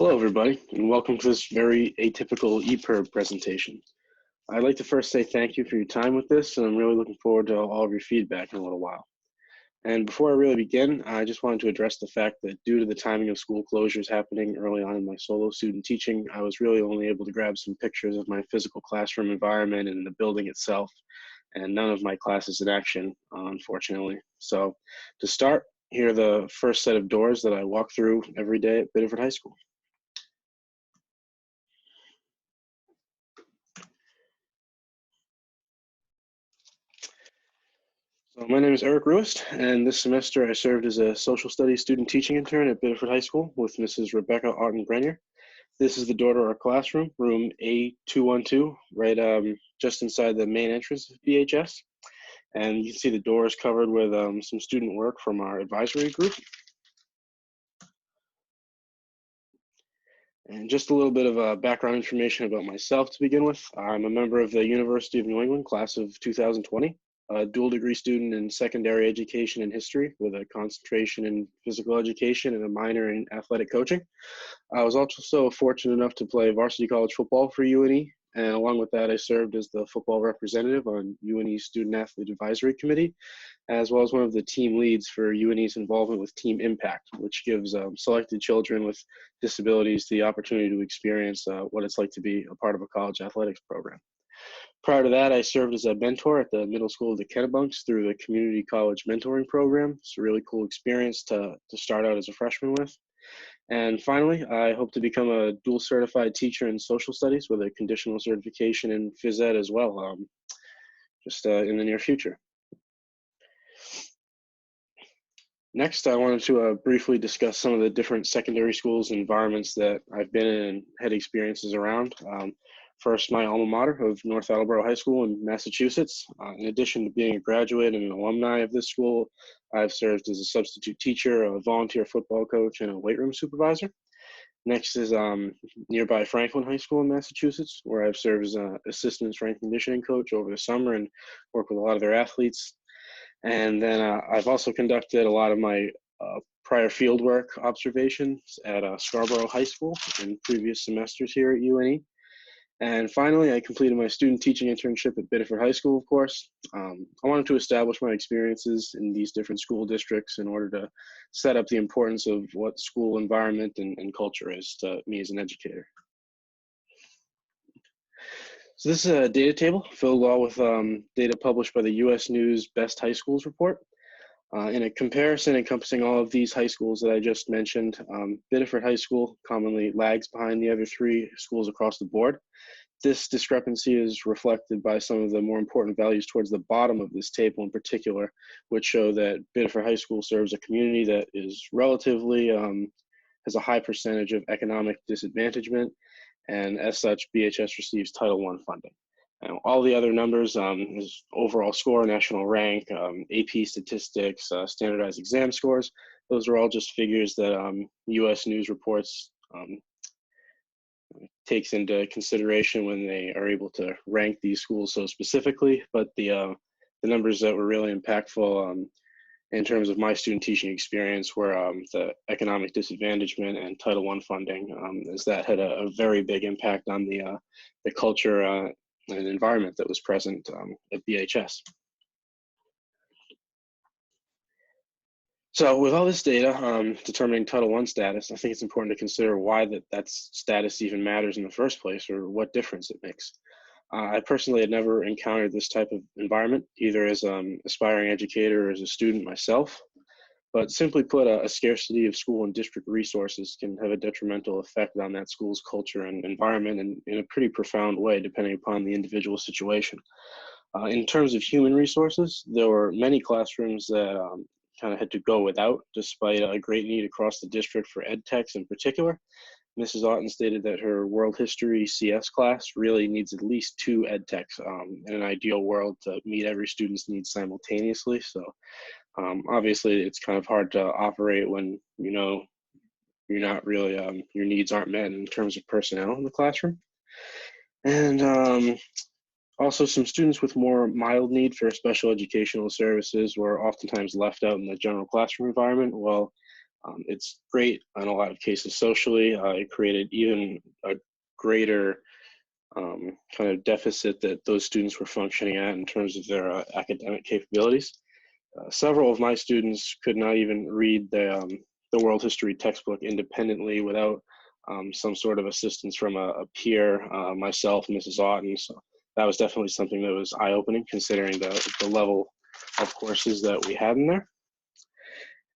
Hello, everybody, and welcome to this very atypical EPERB presentation. I'd like to first say thank you for your time with this, and I'm really looking forward to all of your feedback in a little while. And before I really begin, I just wanted to address the fact that due to the timing of school closures happening early on in my solo student teaching, I was really only able to grab some pictures of my physical classroom environment and the building itself, and none of my classes in action, unfortunately. So to start, here are the first set of doors that I walk through every day at Biddeford High School. So my name is Ruest, and this semester I served as a social studies student teaching intern at Biddeford High School with Mrs. Rebecca Arden-Grenier. This is the door to our classroom, room A212, right just inside the main entrance of BHS. And you can see the door is covered with some student work from our advisory group. And just a little bit of background information about myself to begin with. I'm a member of the University of New England class of 2020. A dual degree student in secondary education and history with a concentration in physical education and a minor in athletic coaching. I was also fortunate enough to play varsity college football for UNE, and along with that, I served as the football representative on UNE's Student Athlete Advisory Committee, as well as one of the team leads for UNE's involvement with Team Impact, which gives selected children with disabilities the opportunity to experience what it's like to be a part of a college athletics program. Prior to that, I served as a mentor at the middle school of the Kennebunks through the community college mentoring program. It's a really cool experience to start out as a freshman with. And finally, I hope to become a dual certified teacher in social studies with a conditional certification in phys ed as well, in the near future. Next, I wanted to briefly discuss some of the different secondary schools and environments that I've been in and had experiences around. First, my alma mater of North Attleboro High School in Massachusetts. In addition to being a graduate and an alumni of this school, I've served as a substitute teacher, a volunteer football coach, and a weight room supervisor. Next is nearby Franklin High School in Massachusetts, where I've served as an assistant strength and conditioning coach over the summer and worked with a lot of their athletes. And then I've also conducted a lot of my prior fieldwork observations at Scarborough High School in previous semesters here at UNE. And finally, I completed my student teaching internship at Biddeford High School, of course. I wanted to establish my experiences in these different school districts in order to set up the importance of what school environment and culture is to me as an educator. So this is a data table filled all with data published by the U.S. News Best High Schools report. In a comparison encompassing all of these high schools that I just mentioned, Biddeford High School commonly lags behind the other three schools across the board. This discrepancy is reflected by some of the more important values towards the bottom of this table in particular, which show that Biddeford High School serves a community that is relatively, has a high percentage of economic disadvantagement, and as such, BHS receives Title I funding. Now, all the other numbers is overall score, national rank, AP statistics, standardized exam scores. Those are all just figures that U.S. News reports takes into consideration when they are able to rank these schools so specifically. But the numbers that were really impactful in terms of my student teaching experience were the economic disadvantagement and Title I funding, as that had a very big impact on the culture and environment that was present at BHS. So with all this data determining Title I status, I think it's important to consider why that status even matters in the first place, or what difference it makes. I personally had never encountered this type of environment, either as an aspiring educator or as a student myself. But simply put, a scarcity of school and district resources can have a detrimental effect on that school's culture and environment in a pretty profound way, depending upon the individual situation. In terms of human resources, there were many classrooms that kind of had to go without, despite a great need across the district for ed techs in particular. Mrs. Otten stated that her world history CS class really needs at least 2 ed techs in an ideal world to meet every student's needs simultaneously. So obviously it's kind of hard to operate when you're not really, your needs aren't met in terms of personnel in the classroom. And also, some students with more mild need for special educational services were oftentimes left out in the general classroom environment, while It's great in a lot of cases socially. It created even a greater kind of deficit that those students were functioning at in terms of their academic capabilities. Several of my students could not even read the world history textbook independently without some sort of assistance from a peer, myself, Mrs. Otten. So that was definitely something that was eye-opening, considering the level of courses that we had in there.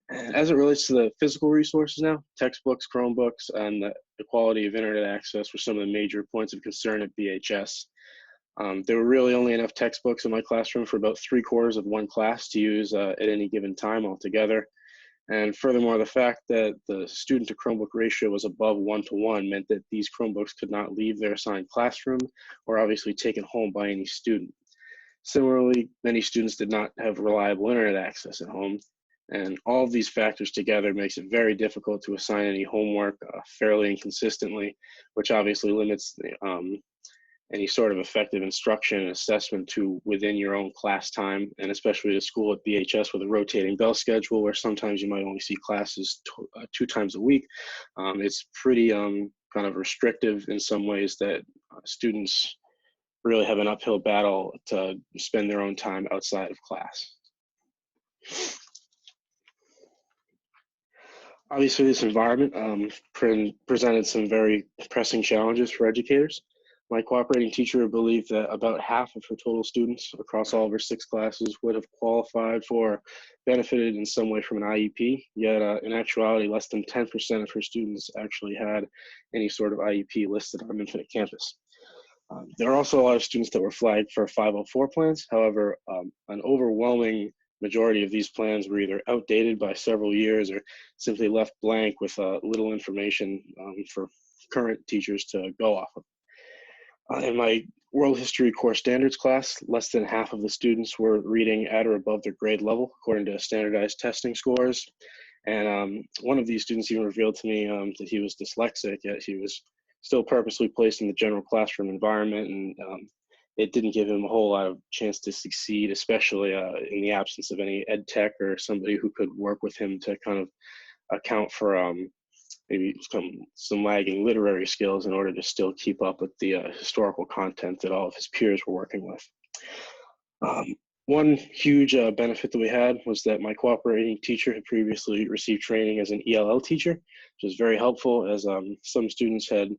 And as it relates to the physical resources now, textbooks, Chromebooks, and the quality of internet access were some of the major points of concern at BHS. There were really only enough textbooks in my classroom for about 3/4 of one class to use at any given time altogether. And furthermore, the fact that the student to Chromebook ratio was above 1-to-1 meant that these Chromebooks could not leave their assigned classroom or obviously taken home by any student. Similarly, many students did not have reliable internet access at home. And all of these factors together makes it very difficult to assign any homework fairly and consistently, which obviously limits any sort of effective instruction and assessment to within your own class time, and especially to school at BHS with a rotating bell schedule where sometimes you might only see classes 2 times a week. It's pretty kind of restrictive in some ways that students really have an uphill battle to spend their own time outside of class. Obviously, this environment presented some very pressing challenges for educators. My cooperating teacher believed that about half of her total students across all of her 6 classes would have qualified for, benefited in some way from an IEP, yet in actuality, less than 10% of her students actually had any sort of IEP listed on Infinite Campus. There are also a lot of students that were flagged for 504 plans. However, an overwhelming majority of these plans were either outdated by several years or simply left blank with little information for current teachers to go off of. In my world history core standards class, less than half of the students were reading at or above their grade level, according to standardized testing scores. And one of these students even revealed to me that he was dyslexic, yet he was still purposely placed in the general classroom environment, and it didn't give him a whole lot of chance to succeed, especially in the absence of any ed tech or somebody who could work with him to kind of account for maybe some lagging literary skills in order to still keep up with the historical content that all of his peers were working with. One huge benefit that we had was that my cooperating teacher had previously received training as an ELL teacher, which was very helpful, as some students had,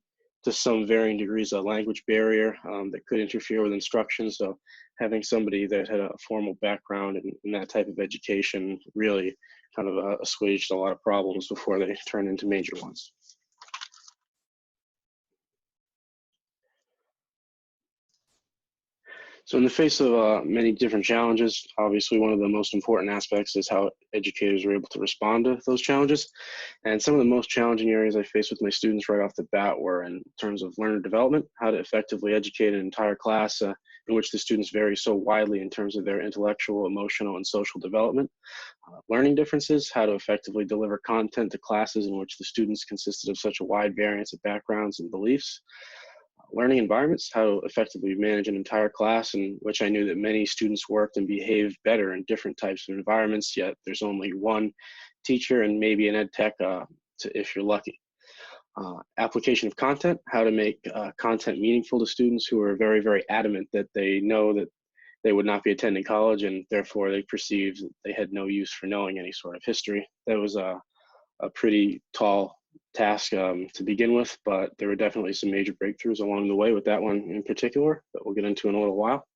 to some varying degrees, a language barrier that could interfere with instruction. So having somebody that had a formal background in that type of education really kind of assuaged a lot of problems before they turned into major ones. So in the face of many different challenges, obviously one of the most important aspects is how educators are able to respond to those challenges. And some of the most challenging areas I faced with my students right off the bat were in terms of learner development, how to effectively educate an entire class in which the students vary so widely in terms of their intellectual, emotional, and social development. Learning differences, how to effectively deliver content to classes in which the students consisted of such a wide variance of backgrounds and beliefs. Learning environments, how to effectively manage an entire class in which I knew that many students worked and behaved better in different types of environments, yet there's only one teacher and maybe an ed tech if you're lucky. Application of content, how to make content meaningful to students who are very, very adamant that they know that they would not be attending college and therefore they perceived that they had no use for knowing any sort of history. That was a pretty tall task to begin with, but there were definitely some major breakthroughs along the way with that one in particular that we'll get into in a little while.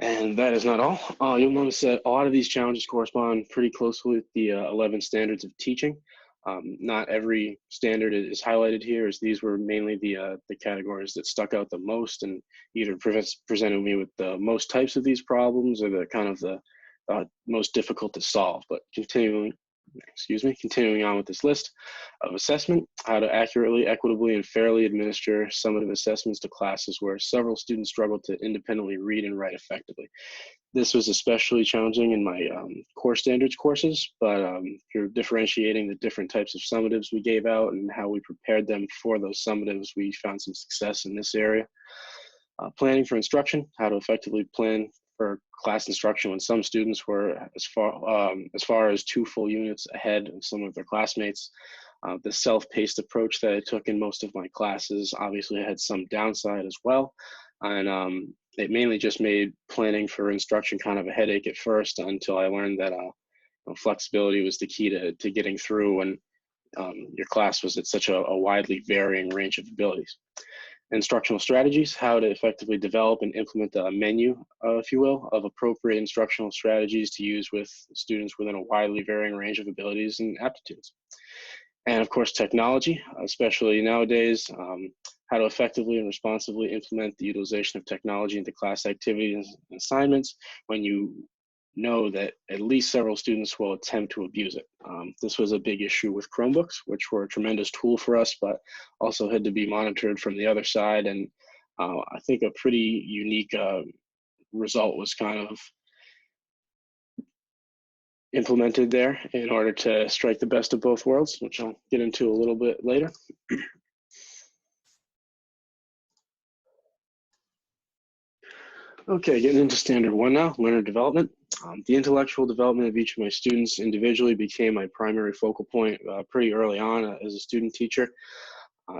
And that is not all. You'll notice that a lot of these challenges correspond pretty closely with the 11 standards of teaching. Not every standard is highlighted here, as these were mainly the categories that stuck out the most and either presented me with the most types of these problems or the kind of the most difficult to solve. But continuing on with this list of assessment, how to accurately, equitably, and fairly administer summative assessments to classes where several students struggled to independently read and write effectively. This was especially challenging in my core standards courses, but you're differentiating the different types of summatives we gave out and how we prepared them for those summatives, we found some success in this area. Planning for instruction, how to effectively plan for class instruction when some students were as far as 2 full units ahead of some of their classmates. The self-paced approach that I took in most of my classes obviously had some downside as well, and it mainly just made planning for instruction kind of a headache at first, until I learned that flexibility was the key to getting through when your class was at such a widely varying range of abilities. Instructional strategies, how to effectively develop and implement a menu, if you will, of appropriate instructional strategies to use with students within a widely varying range of abilities and aptitudes. And of course, technology, especially nowadays, how to effectively and responsibly implement the utilization of technology into class activities and assignments when you know that at least several students will attempt to abuse it. This was a big issue with Chromebooks, which were a tremendous tool for us, but also had to be monitored from the other side. And I think a pretty unique result was kind of implemented there in order to strike the best of both worlds, which I'll get into a little bit later. Okay, getting into standard 1 now, learner development. The intellectual development of each of my students individually became my primary focal point pretty early on as a student teacher.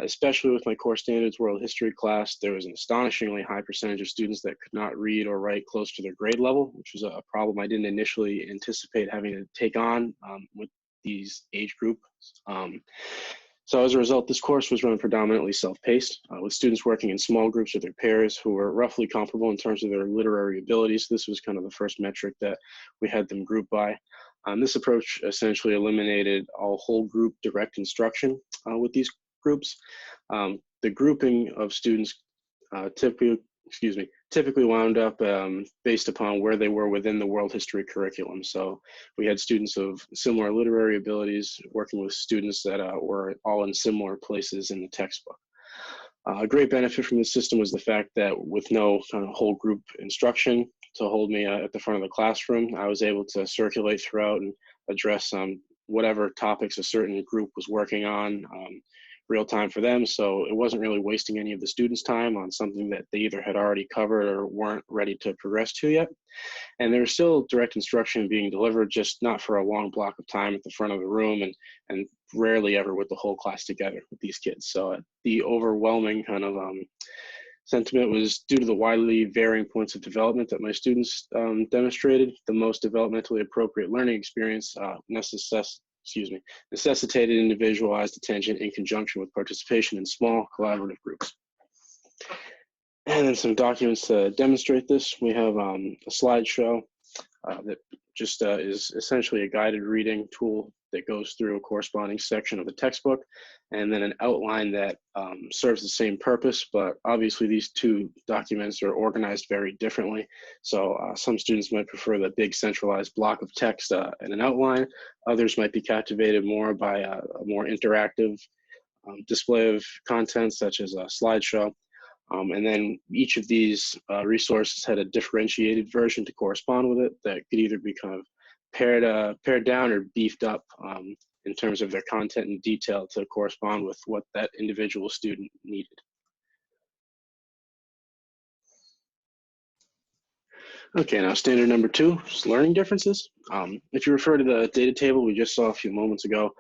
Especially with my core standards world history class, there was an astonishingly high percentage of students that could not read or write close to their grade level, which was a problem I didn't initially anticipate having to take on with these age groups. So as a result, this course was run predominantly self-paced, with students working in small groups with their peers who were roughly comparable in terms of their literary abilities. This was kind of the first metric that we had them grouped by. This approach essentially eliminated all whole group direct instruction with these groups. The grouping of students typically wound up based upon where they were within the world history curriculum. So we had students of similar literary abilities working with students that were all in similar places in the textbook. A great benefit from this system was the fact that with no kind of whole group instruction to hold me at the front of the classroom, I was able to circulate throughout and address whatever topics a certain group was working on real time for them. So it wasn't really wasting any of the students' time on something that they either had already covered or weren't ready to progress to yet. And there was still direct instruction being delivered, just not for a long block of time at the front of the room, and rarely ever with the whole class together with these kids. So the overwhelming kind of sentiment was due to the widely varying points of development that my students demonstrated. The most developmentally appropriate learning experience necessitated individualized attention in conjunction with participation in small collaborative groups. And then some documents to demonstrate this. We have a slideshow that just is essentially a guided reading tool that goes through a corresponding section of the textbook, and then an outline that serves the same purpose, but obviously these two documents are organized very differently. So some students might prefer the big centralized block of text and an outline. Others might be captivated more by a more interactive display of content, such as a slideshow. And then each of these resources had a differentiated version to correspond with it that could either be kind of pared down or beefed up in terms of their content and detail to correspond with what that individual student needed. Okay, now standard number 2 is learning differences. If you refer to the data table we just saw a few moments ago,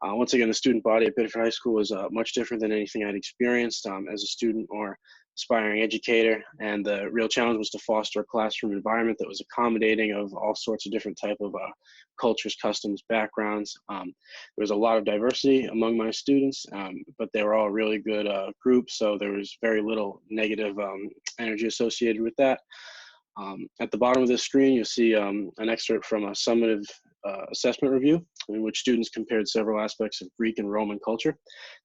once again, the student body at Biddeford High School was much different than anything I'd experienced as a student or aspiring educator, and the real challenge was to foster a classroom environment that was accommodating of all sorts of different type of cultures, customs, backgrounds. There was a lot of diversity among my students, but they were all a really good group, so there was very little negative energy associated with that. At the bottom of this screen, you'll see an excerpt from a summative assessment review in which students compared several aspects of Greek and Roman culture.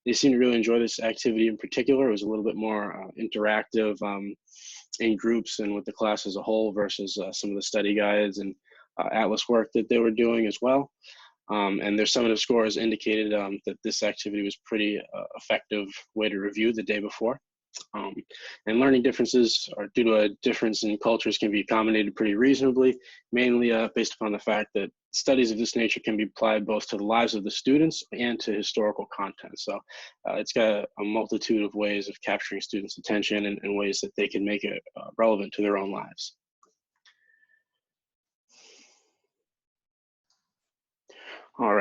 They seemed to really enjoy this activity in particular. It was a little bit more interactive in groups and with the class as a whole versus some of the study guides and atlas work that they were doing as well. And their summative scores indicated that this activity was pretty effective way to review the day before. And learning differences are due to a difference in cultures can be accommodated pretty reasonably, mainly based upon the fact that studies of this nature can be applied both to the lives of the students and to historical content. So it's got a multitude of ways of capturing students' attention and ways that they can make it relevant to their own lives.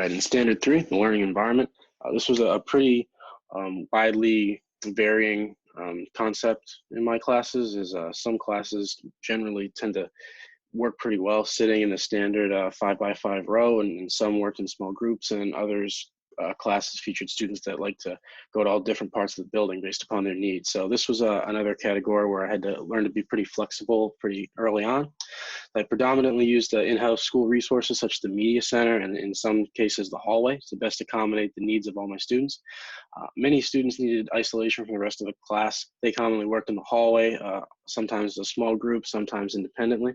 right, in standard 3, the learning environment, this was a pretty widely varying concept in my classes. Is some classes generally tend to work pretty well sitting in the standard 5x5 row, and some worked in small groups, and others classes featured students that like to go to all different parts of the building based upon their needs. So this was another category where I had to learn to be pretty flexible pretty early on. I predominantly used in-house school resources such as the media center and in some cases the hallway to best accommodate the needs of all my students. Many students needed isolation from the rest of the class. They commonly worked in the hallway, sometimes a small group, sometimes independently.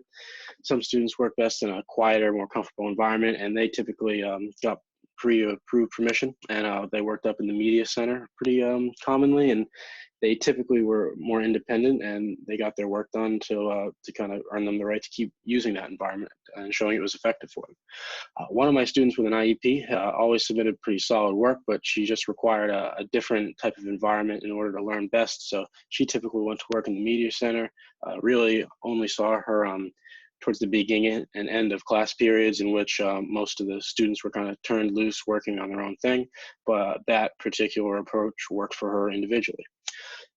Some students work best in a quieter, more comfortable environment, and they typically got pre-approved permission, and they worked up in the media center pretty commonly, and they typically were more independent, and they got their work done to kind of earn them the right to keep using that environment and showing it was effective for them. One of my students with an IEP always submitted pretty solid work, but she just required a different type of environment in order to learn best. So she typically went to work in the media center, really only saw her towards the beginning and end of class periods in which most of the students were kind of turned loose working on their own thing, but that particular approach worked for her individually.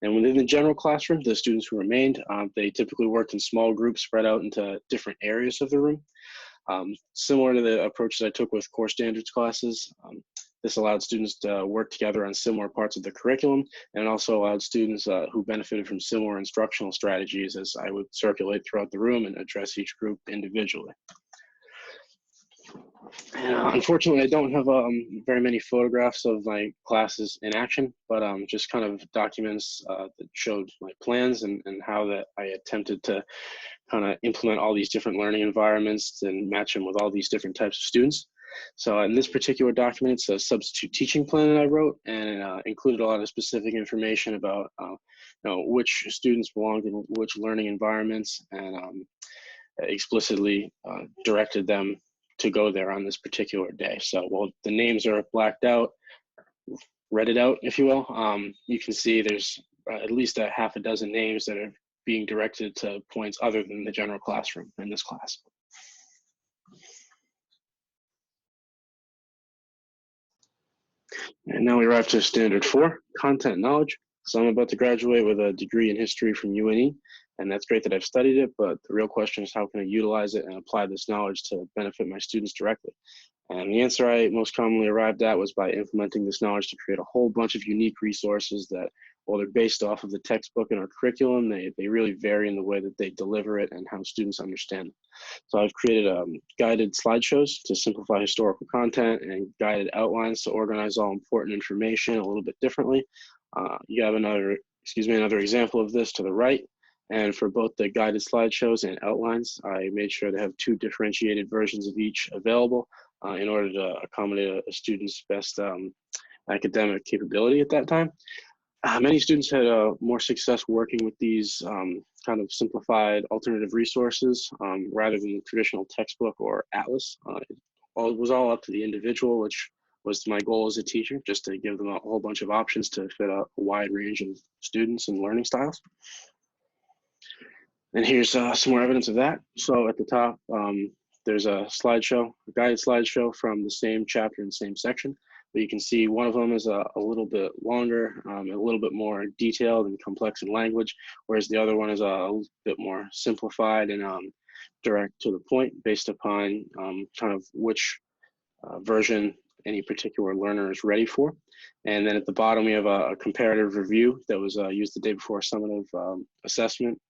And within the general classroom, the students who remained, they typically worked in small groups spread out into different areas of the room. Similar to the approach that I took with core standards classes, this allowed students to work together on similar parts of the curriculum, and also allowed students who benefited from similar instructional strategies as I would circulate throughout the room and address each group individually. And unfortunately, I don't have very many photographs of my classes in action, but just kind of documents that showed my plans and how that I attempted to kind of implement all these different learning environments and match them with all these different types of students. So in this particular document, it's a substitute teaching plan that I wrote, and it included a lot of specific information about which students belonged in which learning environments, and explicitly directed them to go there on this particular day. So while the names are blacked out, read it out, if you will, you can see there's at least a half a dozen names that are being directed to points other than the general classroom in this class. And now we arrive to standard 4, content knowledge. So I'm about to graduate with a degree in history from UNE, and that's great that I've studied it, but the real question is how can I utilize it and apply this knowledge to benefit my students directly? And the answer I most commonly arrived at was by implementing this knowledge to create a whole bunch of unique resources that, while they're based off of the textbook and our curriculum, they really vary in the way that they deliver it and how students understand it. So I've created guided slideshows to simplify historical content and guided outlines to organize all important information a little bit differently. You have another example of this to the right. And for both the guided slideshows and outlines, I made sure to have 2 differentiated versions of each available in order to accommodate a student's best academic capability at that time. Many students had more success working with these kind of simplified alternative resources rather than the traditional textbook or atlas. It was all up to the individual, which was my goal as a teacher, just to give them a whole bunch of options to fit a wide range of students and learning styles. And here's some more evidence of that. So at the top, there's a slideshow, a guided slideshow from the same chapter and same section. But you can see one of them is a little bit longer, a little bit more detailed and complex in language, whereas the other one is a little bit more simplified and direct to the point based upon kind of which version any particular learner is ready for. And then at the bottom, we have a comparative review that was used the day before summative assessment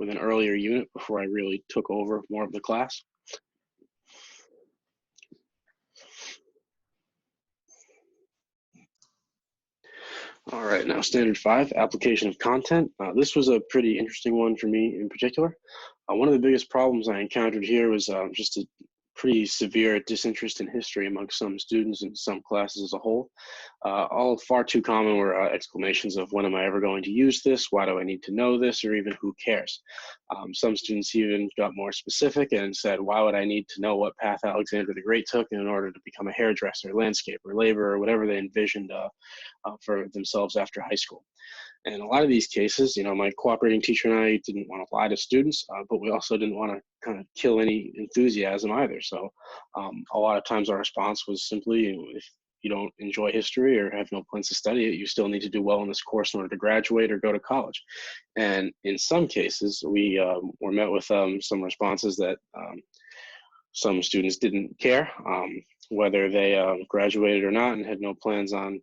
with an earlier unit before I really took over more of the class. All right, now standard 5, application of content. This was a pretty interesting one for me in particular. One of the biggest problems I encountered here was just a pretty severe disinterest in history among some students and some classes as a whole. All far too common were exclamations of, when am I ever going to use this? Why do I need to know this? Or even, who cares? Some students even got more specific and said, why would I need to know what path Alexander the Great took in order to become a hairdresser, landscaper, laborer, whatever they envisioned for themselves after high school? And a lot of these cases, my cooperating teacher and I didn't want to lie to students, but we also didn't want to kind of kill any enthusiasm either. So a lot of times our response was simply, if you don't enjoy history or have no plans to study it, you still need to do well in this course in order to graduate or go to college. And in some cases, we were met with some responses that some students didn't care whether they graduated or not and had no plans on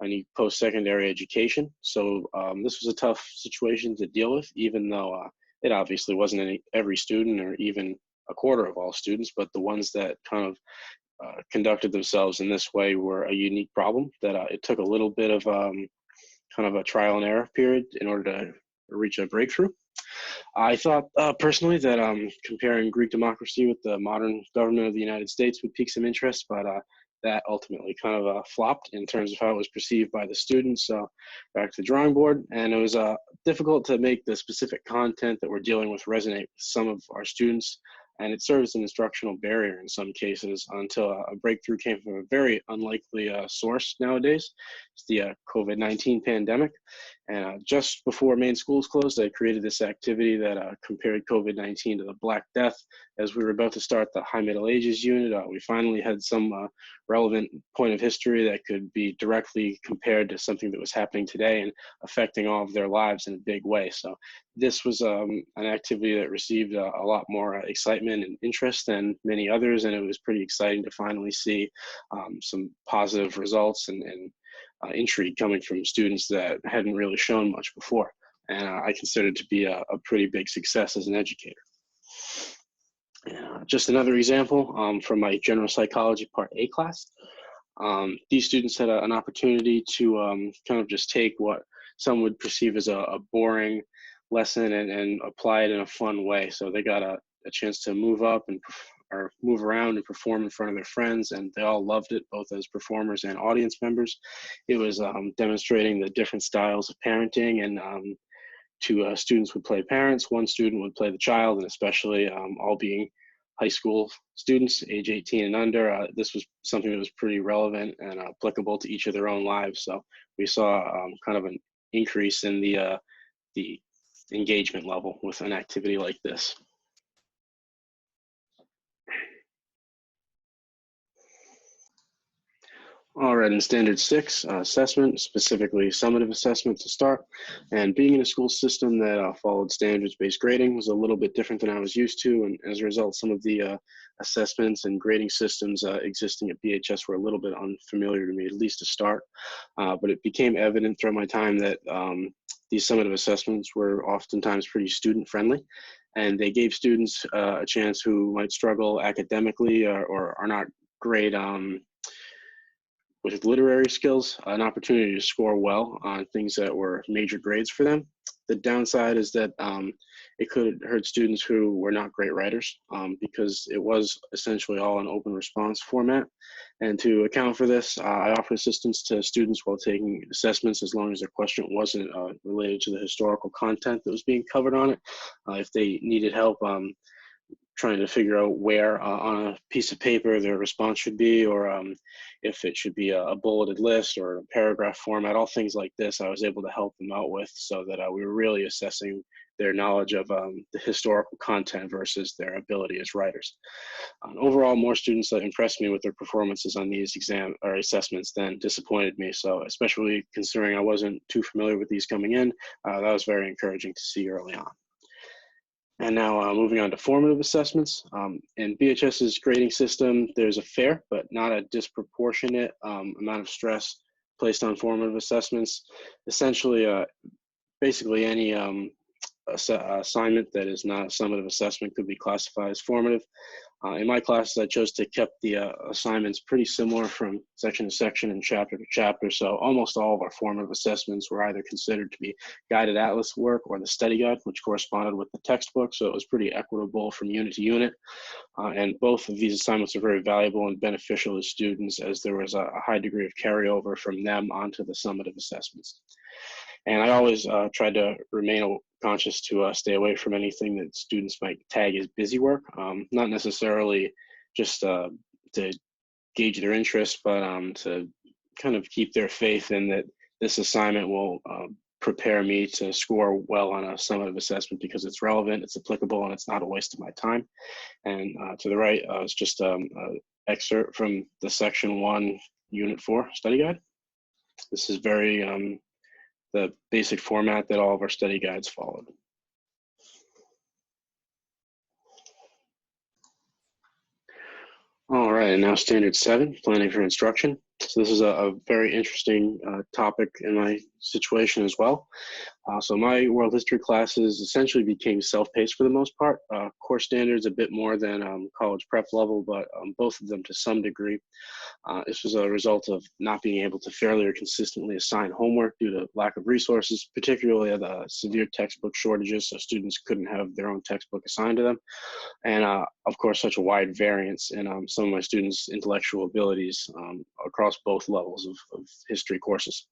any post-secondary education. So this was a tough situation to deal with, even though it obviously wasn't every student or even a quarter of all students, but the ones that kind of conducted themselves in this way were a unique problem that it took a little bit of kind of a trial and error period in order to reach a breakthrough. I thought personally that comparing Greek democracy with the modern government of the United States would pique some interest, but that ultimately kind of flopped in terms of how it was perceived by the students. So back to the drawing board, and it was difficult to make the specific content that we're dealing with resonate with some of our students, and it serves as an instructional barrier in some cases until a breakthrough came from a very unlikely source nowadays. It's the COVID-19 pandemic. And just before main schools closed, I created this activity that compared COVID-19 to the Black Death. As we were about to start the High Middle Ages unit, we finally had some relevant point of history that could be directly compared to something that was happening today and affecting all of their lives in a big way. So this was an activity that received a lot more excitement and interest than many others, and it was pretty exciting to finally see some positive results and intrigue coming from students that hadn't really shown much before. And I consider it to be a pretty big success as an educator. Just another example from my general psychology part A class. These students had an opportunity to kind of just take what some would perceive as a boring lesson and apply it in a fun way. So they got a chance to move up and or move around and perform in front of their friends, and they all loved it, both as performers and audience members. It was demonstrating the different styles of parenting, and two students would play parents, one student would play the child, and especially all being high school students, age 18 and under, this was something that was pretty relevant and applicable to each of their own lives. So we saw kind of an increase in the engagement level with an activity like this. All right, in Standard 6, assessment, specifically summative assessment to start. And being in a school system that followed standards-based grading was a little bit different than I was used to. And as a result, some of the assessments and grading systems existing at BHS were a little bit unfamiliar to me, at least to start. But it became evident throughout my time that these summative assessments were oftentimes pretty student-friendly. And they gave students a chance who might struggle academically or are not great with literary skills, an opportunity to score well on things that were major grades for them. The downside is that it could hurt students who were not great writers because it was essentially all an open response format. And to account for this, I offer assistance to students while taking assessments as long as their question wasn't related to the historical content that was being covered on it. If they needed help trying to figure out where on a piece of paper their response should be, or if it should be a bulleted list or a paragraph format, all things like this, I was able to help them out with so that we were really assessing their knowledge of the historical content versus their ability as writers. Overall, more students impressed me with their performances on these exam or assessments than disappointed me. So especially considering I wasn't too familiar with these coming in, that was very encouraging to see early on. And now moving on to formative assessments. In BHS's grading system, there's a fair but not a disproportionate amount of stress placed on formative assessments. Essentially, basically any assignment that is not a summative assessment could be classified as formative. In my classes, I chose to keep the assignments pretty similar from section to section and chapter to chapter. So almost all of our formative assessments were either considered to be guided atlas work or the study guide, which corresponded with the textbook. So it was pretty equitable from unit to unit. And both of these assignments are very valuable and beneficial to students as there was a high degree of carryover from them onto the summative assessments. And I always try to remain conscious to stay away from anything that students might tag as busy work, not necessarily just to gauge their interest, but to kind of keep their faith in that this assignment will prepare me to score well on a summative assessment because it's relevant, it's applicable, and it's not a waste of my time. And to the right is just an excerpt from the Section 1, Unit 4 study guide. This is very the basic format that all of our study guides followed. All right, and now standard 7, planning for instruction. So this is a very interesting topic in my situation as well. So my world history classes essentially became self-paced for the most part. Core standards a bit more than college prep level, but both of them to some degree. This was a result of not being able to fairly or consistently assign homework due to lack of resources, particularly the severe textbook shortages, so students couldn't have their own textbook assigned to them. And of course, such a wide variance in some of my students' intellectual abilities across both levels of history courses.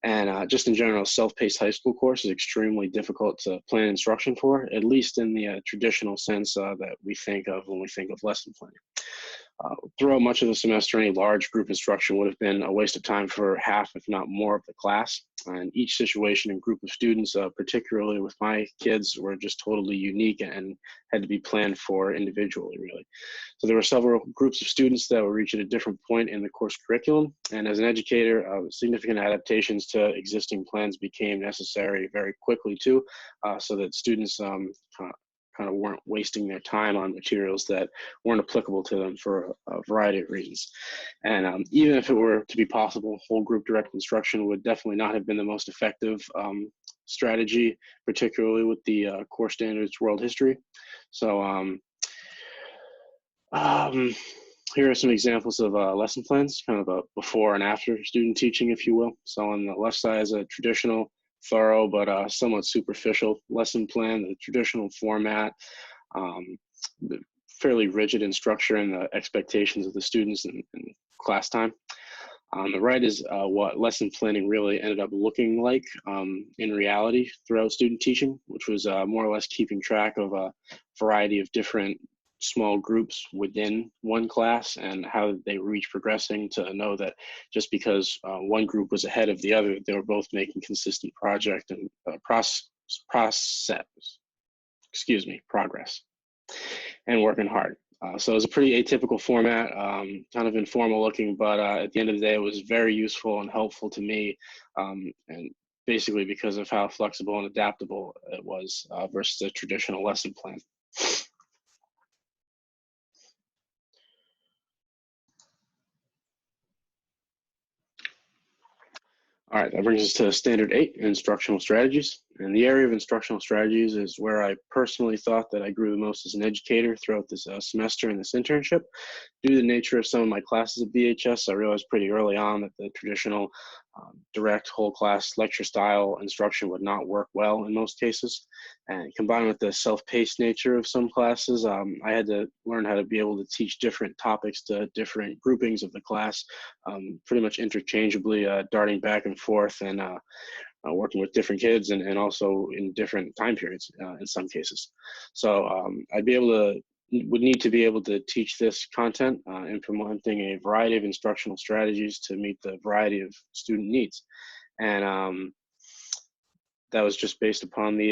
And just in general, self-paced high school course is extremely difficult to plan instruction for, at least in the traditional sense that we think of when we think of lesson planning. Throughout much of the semester, any large group instruction would have been a waste of time for half, if not more, of the class. And each situation and group of students, particularly with my kids, were just totally unique and had to be planned for individually, really. So there were several groups of students that would reach at a different point in the course curriculum. And as an educator, significant adaptations to existing plans became necessary very quickly too, so that students kind of weren't wasting their time on materials that weren't applicable to them for a variety of reasons. And even if it were to be possible, whole group direct instruction would definitely not have been the most effective strategy, particularly with the core standards world history. So here are some examples of lesson plans, kind of a before and after student teaching, if you will. So on the left side is a traditional, thorough but somewhat superficial lesson plan, the traditional format, fairly rigid in structure and the expectations of the students in class time. On the right is what lesson planning really ended up looking like in reality throughout student teaching, which was more or less keeping track of a variety of different small groups within one class and how they were each progressing, to know that just because one group was ahead of the other, they were both making consistent project and progress and working hard. So it was a pretty atypical format, kind of informal looking, but at the end of the day, it was very useful and helpful to me, and basically because of how flexible and adaptable it was versus a traditional lesson plan. All right, that brings us to standard 8, instructional strategies. And the area of instructional strategies is where I personally thought that I grew the most as an educator throughout this semester in this internship. Due to the nature of some of my classes at BHS, I realized pretty early on that the traditional direct whole class lecture style instruction would not work well in most cases. And combined with the self-paced nature of some classes, I had to learn how to be able to teach different topics to different groupings of the class, pretty much interchangeably, darting back and forth and working with different kids and also in different time periods in some cases. So would need to be able to teach this content, implementing a variety of instructional strategies to meet the variety of student needs. And that was just based upon the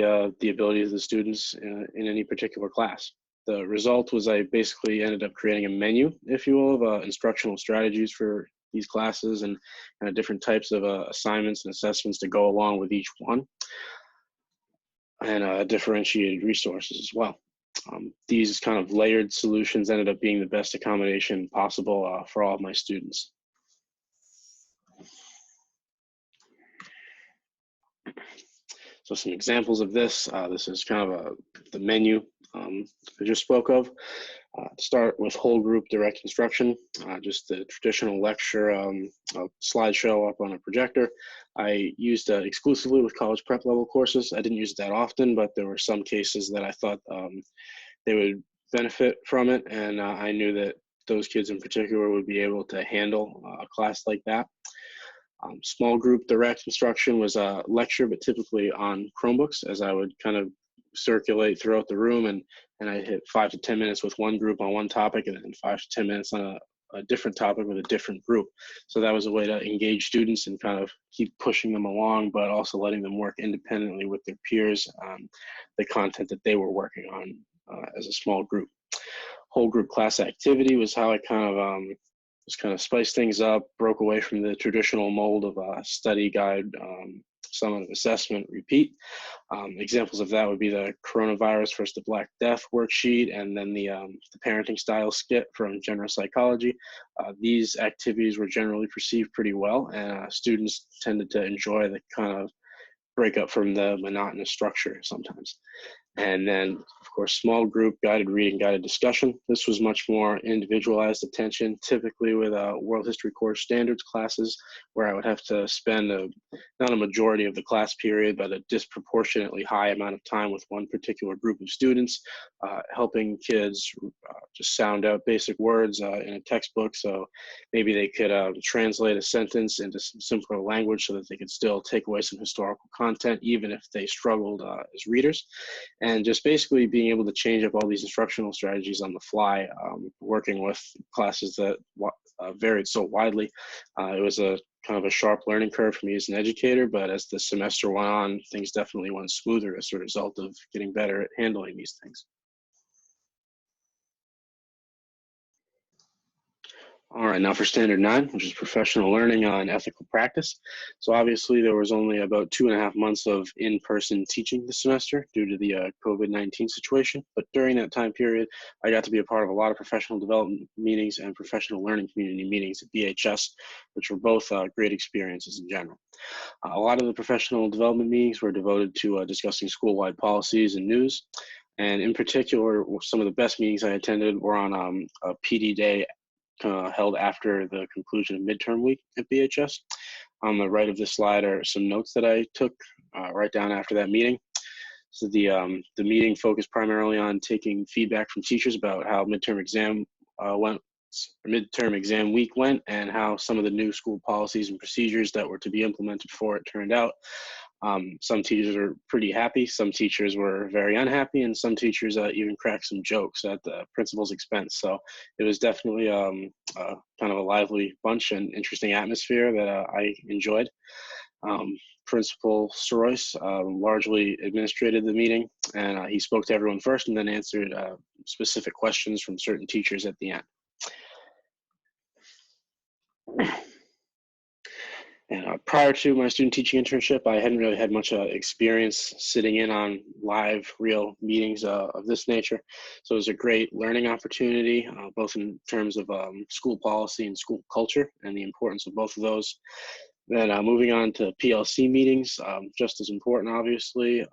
abilities of the students in any particular class. The result was I basically ended up creating a menu, if you will, of instructional strategies for these classes and different types of assignments and assessments to go along with each one, and differentiated resources as well. These kind of layered solutions ended up being the best accommodation possible for all of my students. So some examples of this. This is kind of the menu I just spoke of. To start with whole group direct instruction, just the traditional lecture slideshow up on a projector. I used exclusively with college prep level courses. I didn't use it that often, but there were some cases that I thought they would benefit from it, and I knew that those kids in particular would be able to handle a class like that. Small group direct instruction was a lecture, but typically on Chromebooks, as I would kind of circulate throughout the room, and I hit 5 to 10 minutes with one group on one topic, and then 5 to 10 minutes on a different topic with a different group. So that was a way to engage students and kind of keep pushing them along, but also letting them work independently with their peers on the content that they were working on as a small group. Whole group class activity was how I kind of just kind of spiced things up, broke away from the traditional mold of a study guide, summative assessment, repeat. Examples of that would be the coronavirus versus the Black Death worksheet, and then the parenting style skit from general psychology. These activities were generally perceived pretty well, and students tended to enjoy the kind of break up from the monotonous structure sometimes. And then, of course, small group guided reading, guided discussion. This was much more individualized attention, typically with world history core standards classes, where I would have to spend not a majority of the class period, but a disproportionately high amount of time with one particular group of students, helping kids just sound out basic words in a textbook. So maybe they could translate a sentence into some simpler language so that they could still take away some historical content, even if they struggled as readers. And just basically being able to change up all these instructional strategies on the fly, working with classes that varied so widely. It was a kind of a sharp learning curve for me as an educator, but as the semester went on, things definitely went smoother as a result of getting better at handling these things. All right, now for standard 9, which is professional learning on ethical practice. So obviously there was only about 2.5 months of in-person teaching this semester due to the COVID-19 situation. But during that time period, I got to be a part of a lot of professional development meetings and professional learning community meetings at BHS, which were both great experiences in general. A lot of the professional development meetings were devoted to discussing school-wide policies and news. And in particular, some of the best meetings I attended were on a PD day held after the conclusion of midterm week at BHS. On the right of this slide are some notes that I took right down after that meeting. So the meeting focused primarily on taking feedback from teachers about how midterm exam week went, and how some of the new school policies and procedures that were to be implemented for it turned out. Some teachers were pretty happy, some teachers were very unhappy, and some teachers even cracked some jokes at the principal's expense. So it was definitely kind of a lively bunch and interesting atmosphere that I enjoyed. Principal Ruest largely administrated the meeting, and he spoke to everyone first and then answered specific questions from certain teachers at the end. And prior to my student teaching internship, I hadn't really had much experience sitting in on live, real meetings of this nature. So it was a great learning opportunity, both in terms of school policy and school culture and the importance of both of those. Then moving on to PLC meetings, just as important, obviously.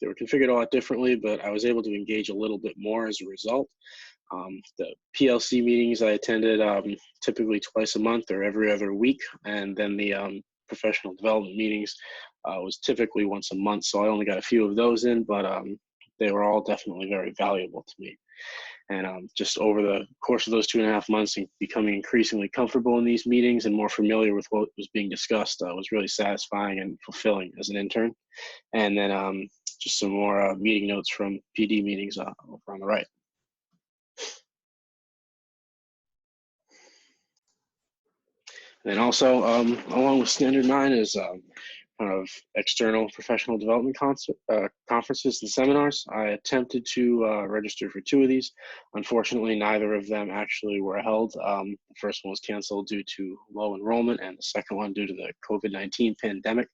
They were configured a lot differently, but I was able to engage a little bit more as a result. The PLC meetings I attended typically twice a month or every other week, and then the professional development meetings was typically once a month, so I only got a few of those in, but they were all definitely very valuable to me. And just over the course of those 2.5 months and becoming increasingly comfortable in these meetings and more familiar with what was being discussed was really satisfying and fulfilling as an intern. And then just some more meeting notes from PD meetings over on the right. And also, along with Standard 9 is kind of external professional development conferences and seminars. I attempted to register for 2 of these. Unfortunately, neither of them actually were held. The first one was canceled due to low enrollment, and the second one due to the COVID-19 pandemic.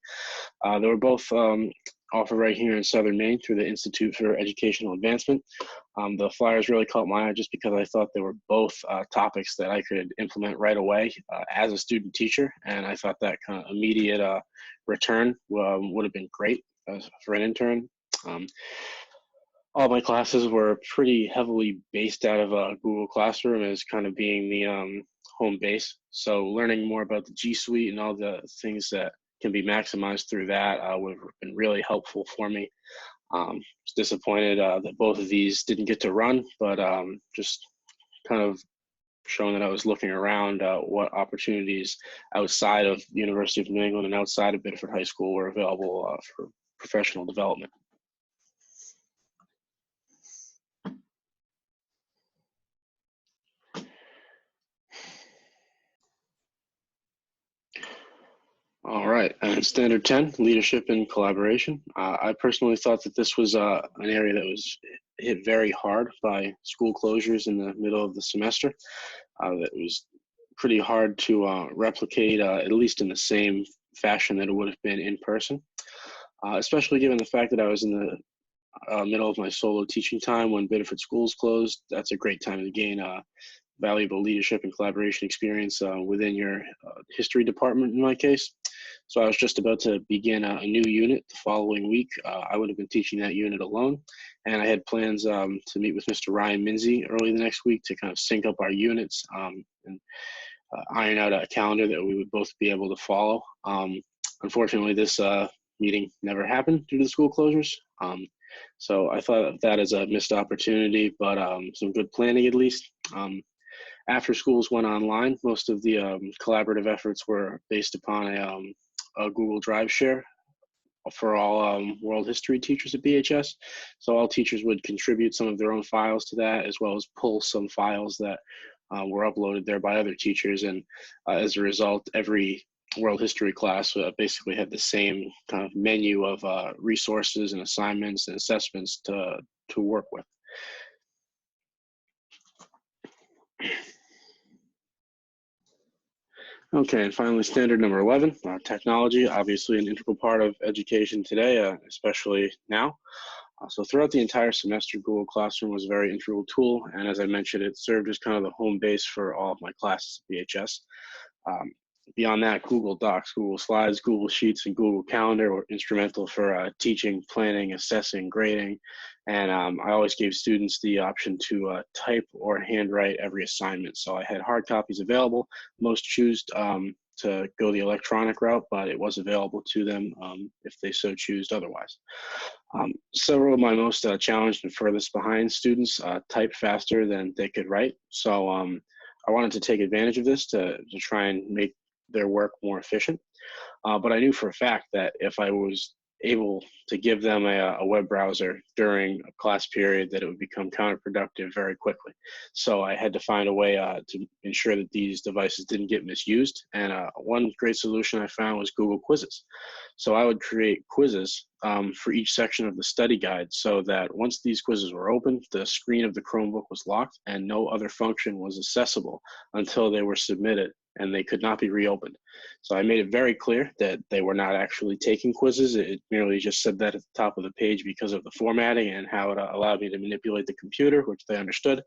They were both offered right here in Southern Maine through the Institute for Educational Advancement. The flyers really caught my eye just because I thought they were both topics that I could implement right away as a student teacher, and I thought that kind of immediate return would have been great for an intern. All my classes were pretty heavily based out of Google Classroom as kind of being the home base. So learning more about the G Suite and all the things that can be maximized through that would have been really helpful for me. Was disappointed that both of these didn't get to run, but just kind of showing that I was looking around what opportunities outside of the University of New England and outside of Biddeford High School were available for professional development. All right, and standard 10, leadership and collaboration. I personally thought that this was an area that was hit very hard by school closures in the middle of the semester. That was pretty hard to replicate, at least in the same fashion that it would have been in person, especially given the fact that I was in the middle of my solo teaching time when Biddeford schools closed. That's a great time to gain valuable leadership and collaboration experience within your history department in my case. So I was just about to begin a new unit the following week. I would have been teaching that unit alone, and I had plans to meet with Mr. Ryan Minzy early the next week to kind of sync up our units and iron out a calendar that we would both be able to follow. Unfortunately, this meeting never happened due to the school closures. So I thought of that as a missed opportunity, but some good planning at least. After schools went online, most of the collaborative efforts were based upon a Google Drive share for all world history teachers at BHS. So all teachers would contribute some of their own files to that, as well as pull some files that were uploaded there by other teachers. And as a result, every world history class basically had the same kind of menu of resources and assignments and assessments to work with. Okay, and finally, standard number 11, technology, obviously an integral part of education today, especially now. So throughout the entire semester, Google Classroom was a very integral tool, and as I mentioned, it served as kind of the home base for all of my classes at BHS. Beyond that, Google Docs, Google Slides, Google Sheets, and Google Calendar were instrumental for teaching, planning, assessing, grading, and I always gave students the option to type or handwrite every assignment. So I had hard copies available. Most choose to go the electronic route, but it was available to them if they so choose otherwise. Several of my most challenged and furthest behind students type faster than they could write. So I wanted to take advantage of this to try and make their work more efficient. But I knew for a fact that if I was able to give them a web browser during a class period, that it would become counterproductive very quickly. So I had to find a way to ensure that these devices didn't get misused. And one great solution I found was Google Quizzes. So I would create quizzes for each section of the study guide so that once these quizzes were open, the screen of the Chromebook was locked and no other function was accessible until they were submitted, and they could not be reopened. So I made it very clear that they were not actually taking quizzes. It merely just said that at the top of the page because of the formatting and how it allowed me to manipulate the computer, which they understood.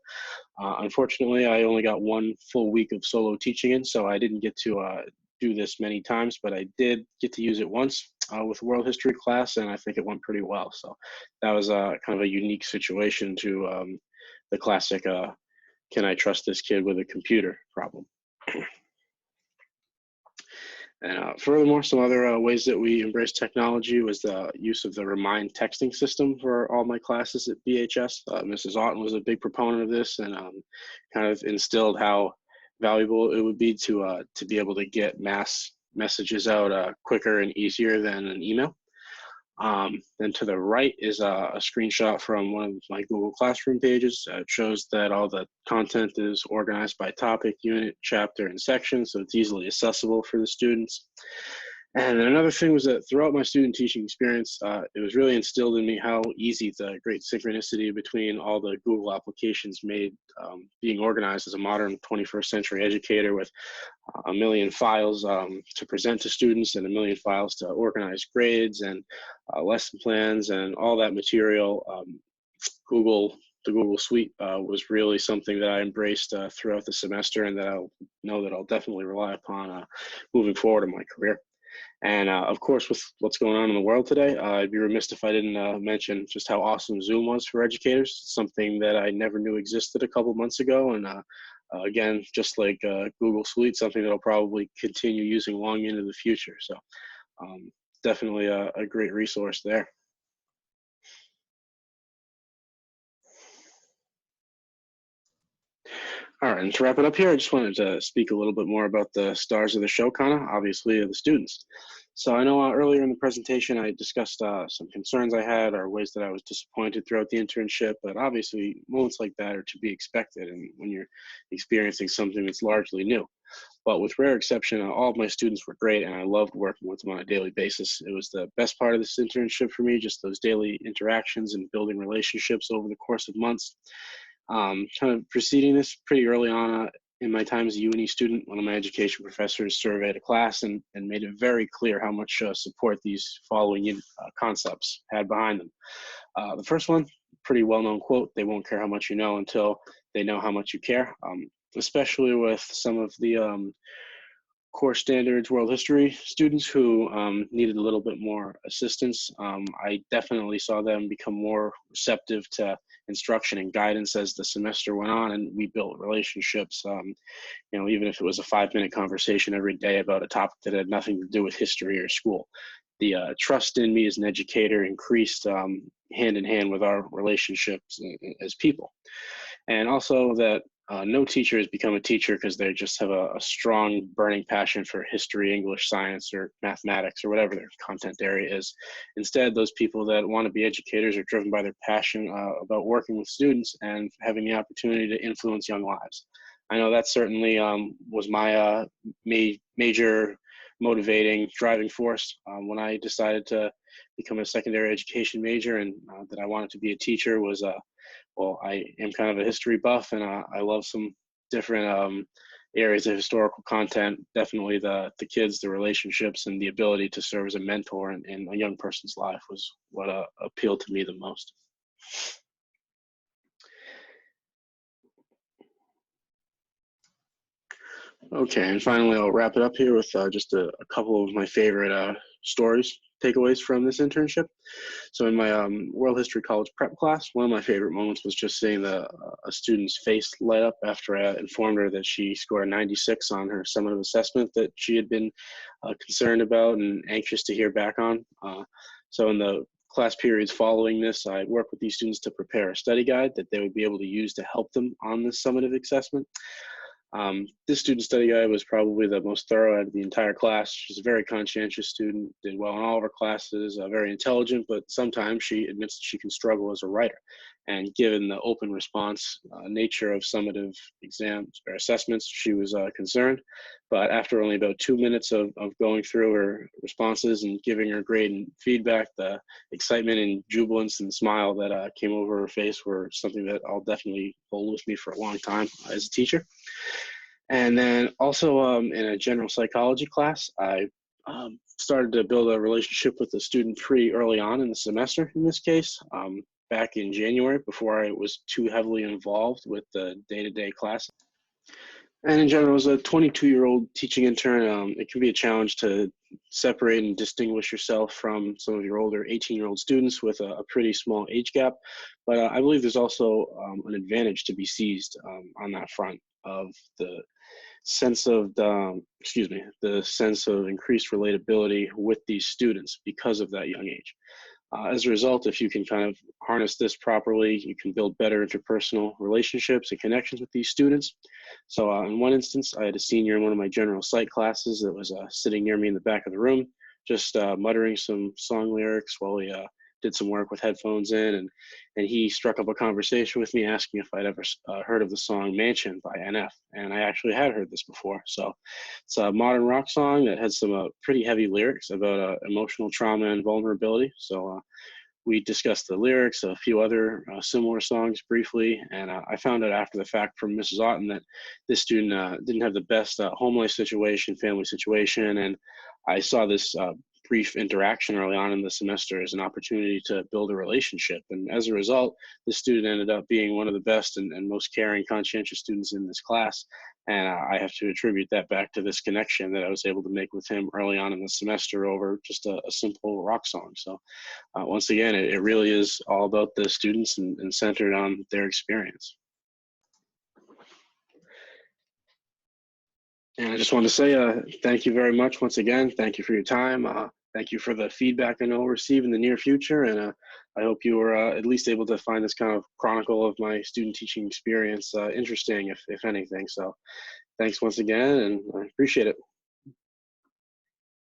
Unfortunately, I only got one full week of solo teaching in, so I didn't get to do this many times, but I did get to use it once with world history class, and I think it went pretty well. So that was kind of a unique situation to the classic can I trust this kid with a computer problem. And furthermore, some other ways that we embraced technology was the use of the Remind texting system for all my classes at BHS. Mrs. Otten was a big proponent of this and kind of instilled how valuable it would be to be able to get mass messages out quicker and easier than an email. Then to the right is a screenshot from one of my Google Classroom pages. It shows that all the content is organized by topic, unit, chapter, and section, so it's easily accessible for the students. And then another thing was that throughout my student teaching experience, it was really instilled in me how easy the great synchronicity between all the Google applications made being organized as a modern 21st century educator with a million files to present to students and a million files to organize grades and lesson plans and all that material. The Google Suite was really something that I embraced throughout the semester, and that I'll definitely rely upon moving forward in my career. And of course, with what's going on in the world today, I'd be remiss if I didn't mention just how awesome Zoom was for educators, something that I never knew existed a couple months ago. And again, just like Google Suite, something that I'll probably continue using long into the future. So definitely a great resource there. All right, and to wrap it up here, I just wanted to speak a little bit more about the stars of the show, kind of, obviously, the students. So I know earlier in the presentation, I discussed some concerns I had or ways that I was disappointed throughout the internship, but obviously moments like that are to be expected and when you're experiencing something that's largely new. But with rare exception, all of my students were great, and I loved working with them on a daily basis. It was the best part of this internship for me, just those daily interactions and building relationships over the course of months. Kind of preceding this, pretty early on in my time as a UNE student, one of my education professors surveyed a class and made it very clear how much support these following concepts had behind them. The first one, pretty well-known quote: "They won't care how much you know until they know how much you care." Especially with some of the core standards world history students who needed a little bit more assistance. I definitely saw them become more receptive to instruction and guidance as the semester went on, and we built relationships. Even if it was a 5-minute conversation every day about a topic that had nothing to do with history or school. The trust in me as an educator increased hand in hand with our relationships as people. And also that no teacher has become a teacher because they just have a strong burning passion for history, English, science, or mathematics, or whatever their content area is. Instead, those people that want to be educators are driven by their passion about working with students and having the opportunity to influence young lives. I know that certainly was my major motivating driving force when I decided to become a secondary education major, and that I wanted to be a teacher was well, I am kind of a history buff, and I love some different areas of historical content. Definitely the kids, the relationships, and the ability to serve as a mentor in a young person's life was what appealed to me the most. Okay, and finally, I'll wrap it up here with just a couple of my favorite stories, takeaways from this internship. So in my world history college prep class, one of my favorite moments was just seeing a student's face light up after I informed her that she scored a 96 on her summative assessment that she had been concerned about and anxious to hear back on. So in the class periods following this, I worked with these students to prepare a study guide that they would be able to use to help them on this summative assessment. This student study guide was probably the most thorough out of the entire class. She's a very conscientious student, did well in all of her classes, very intelligent, but sometimes she admits that she can struggle as a writer. And given the open response nature of summative exams or assessments, she was concerned. But after only about 2 minutes of going through her responses and giving her grade and feedback, the excitement and jubilance and smile that came over her face were something that I'll definitely hold with me for a long time as a teacher. And then also in a general psychology class, I started to build a relationship with the student pretty early on in the semester, in this case, back in January, before I was too heavily involved with the day-to-day class. And in general, as a 22-year-old teaching intern, it can be a challenge to separate and distinguish yourself from some of your older 18-year-old students with a pretty small age gap. But I believe there's also an advantage to be seized on that front of the sense of the sense of increased relatability with these students because of that young age. As a result, if you can kind of harness this properly, you can build better interpersonal relationships and connections with these students. So in one instance, I had a senior in one of my general psych classes that was sitting near me in the back of the room, just muttering some song lyrics while he did some work with headphones in, and he struck up a conversation with me asking if I'd ever heard of the song Mansion by NF, and I actually had heard this before. So it's a modern rock song that had some pretty heavy lyrics about emotional trauma and vulnerability. So we discussed the lyrics of a few other similar songs briefly, and I found out after the fact from Mrs. Otten that this student didn't have the best home life situation, family situation, and I saw this brief interaction early on in the semester as an opportunity to build a relationship. And as a result, this student ended up being one of the best and most caring, conscientious students in this class. And I have to attribute that back to this connection that I was able to make with him early on in the semester over just a simple rock song. So once again, it really is all about the students and centered on their experience. And I just want to say thank you very much once again. Thank you for your time. Thank you for the feedback I know we'll receive in the near future. And I hope you were at least able to find this kind of chronicle of my student teaching experience interesting, if anything. So thanks once again, and I appreciate it.